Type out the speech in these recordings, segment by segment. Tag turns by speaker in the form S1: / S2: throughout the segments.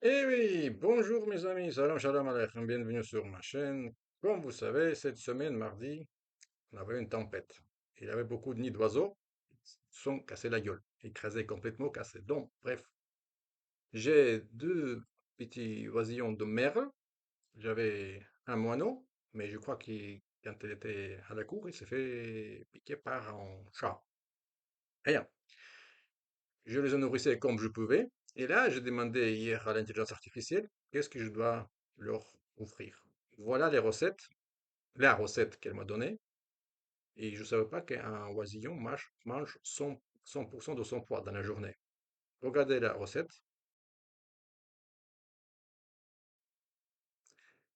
S1: Eh oui, bonjour mes amis, salam shalom aleichem, bienvenue sur ma chaîne. Comme vous savez, cette semaine, mardi, on avait une tempête. Il y avait beaucoup de nids d'oiseaux, qui sont cassés la gueule, écrasés complètement, cassés. Donc, bref, j'ai deux petits oisillons de mer. J'avais un moineau, mais je crois qu'il, quand il était à la cour, il s'est fait piquer par un chat. Rien. Je les nourrissais comme je pouvais. Et là, j'ai demandé hier à l'intelligence artificielle qu'est-ce que je dois leur offrir. Voilà les recettes, la recette qu'elle m'a donnée. Et je ne savais pas qu'un oisillon mange 100% de son poids dans la journée. Regardez la recette.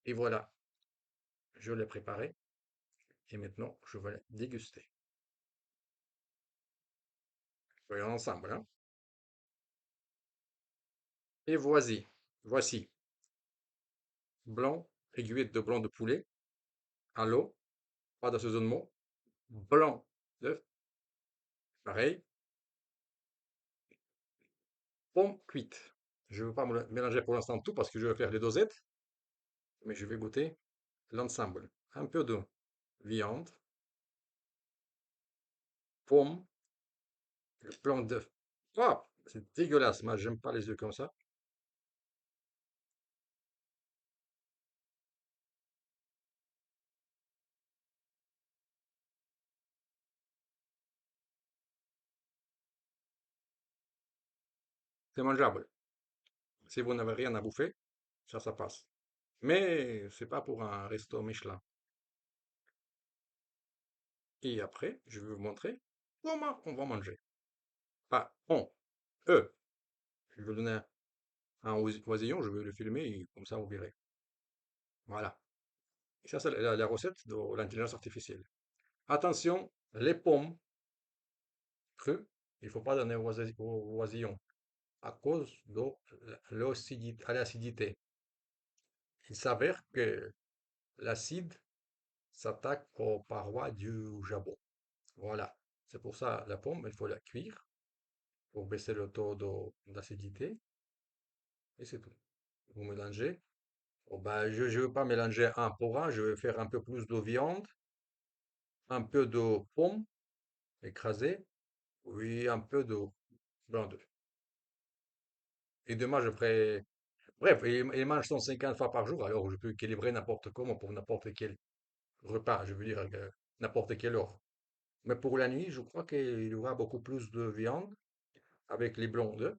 S1: Et voilà, je l'ai préparée. Et maintenant, je vais la déguster. Voyons ensemble, hein. Et voici, blanc, aiguillette de blanc de poulet, à l'eau, pas d'assaisonnement, blanc d'œuf, pareil, pomme cuite. Je ne veux pas mélanger pour l'instant tout parce que je vais faire des dosettes, mais je vais goûter l'ensemble. Un peu de viande, pomme, le blanc d'œuf. Ah, c'est dégueulasse, moi j'aime pas les œufs comme ça. C'est mangeable. Si vous n'avez rien à bouffer, ça passe. Mais c'est pas pour un resto Michelin. Et après, je vais vous montrer comment on va manger. Pas on, eux. Je vais donner un oisillon, je vais le filmer et comme ça vous verrez. Voilà. Et ça, c'est la recette de l'intelligence artificielle. Attention, les pommes crues, il ne faut pas donner aux oisillons à cause de l'acidité. Il s'avère que l'acide s'attaque aux parois du jabot. Voilà. C'est pour ça la pomme, il faut la cuire pour baisser le taux d'acidité. Et c'est tout. Vous mélangez. Oh, ben, je ne veux pas mélanger un pour un, je vais faire un peu plus de viande, un peu de pomme écrasée, oui, un peu de blanc d'œuf. Et demain, je ferai. Bref, il mange 150 fois par jour, alors je peux équilibrer n'importe comment pour n'importe quel repas, je veux dire, n'importe quelle heure. Mais pour la nuit, je crois qu'il y aura beaucoup plus de viande avec les blancs d'œufs.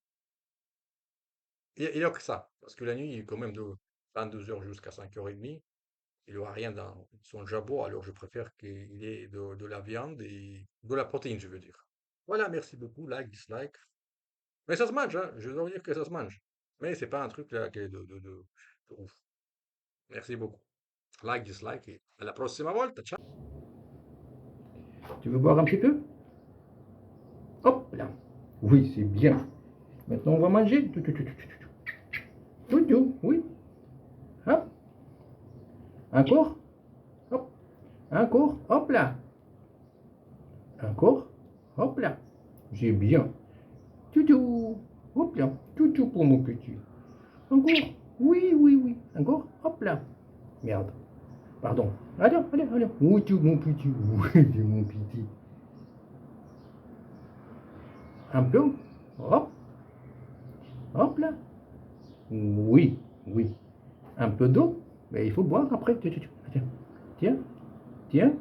S1: Il n'y a que ça, parce que la nuit, quand même, de 22 heures jusqu'à 5h30, il n'y aura rien dans son jabot, alors je préfère qu'il y ait de la viande et de la protéine, je veux dire. Voilà, merci beaucoup, like, dislike. Mais ça se mange, hein, je dois dire que ça se mange. Mais c'est pas un truc là qui est de ouf. Merci beaucoup. Like, dislike et à la prossima volta. Ciao. Tu veux boire un petit peu? Hop là. Oui, c'est bien. Maintenant, on va manger. Tout, oui. Hop. Encore. Hop. Encore. Hop là. Encore. Hop là. J'ai bien. Toutou. Hop là. Toutou pour mon petit. Encore. Oui, oui, oui. Encore. Hop là. Merde. Pardon. Allez, allez, allez. Oui, tu, mon petit. Oui, mon petit. Un peu. Hop. Hop là. Oui, oui. Un peu d'eau. Mais il faut boire après. Tiens, tiens, tiens.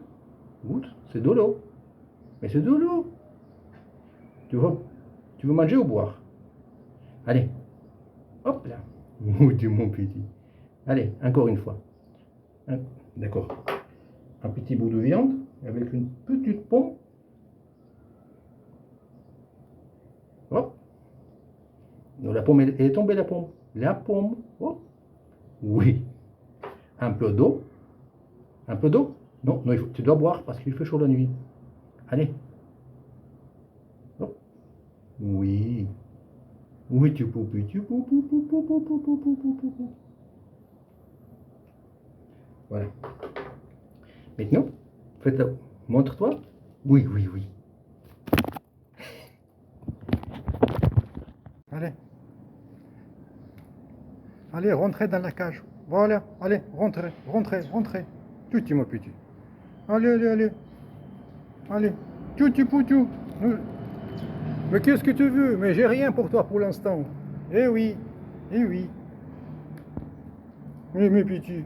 S1: Goûte. C'est de l'eau. Mais c'est de l'eau. Tu veux, tu veux manger ou boire? Allez. Hop là. Oui, tu, mon petit. Allez, encore une fois. D'accord. Un petit bout de viande avec une petite pomme. Hop. Non, la pomme, elle est tombée, la pomme. La pomme. Hop. Oui. Un peu d'eau. Un peu d'eau. Non, non, tu dois boire parce qu'il fait chaud la nuit. Allez. Hop. Oui. Oui, tu poupes, tu poupes, poupes, poupes, poupes, poupes, poupes, poupes. Voilà. Maintenant, faites, montre-toi. Oui, oui, oui. Allez.
S2: Allez, rentrez dans la cage. Voilà, allez, rentrez, rentrez, rentrez. Tutti, mon petit. Allez, allez, allez. Allez. Tutti, poutou. Mais qu'est-ce que tu veux? Mais j'ai rien pour toi pour l'instant. Eh oui, eh oui. Oui, mes petits.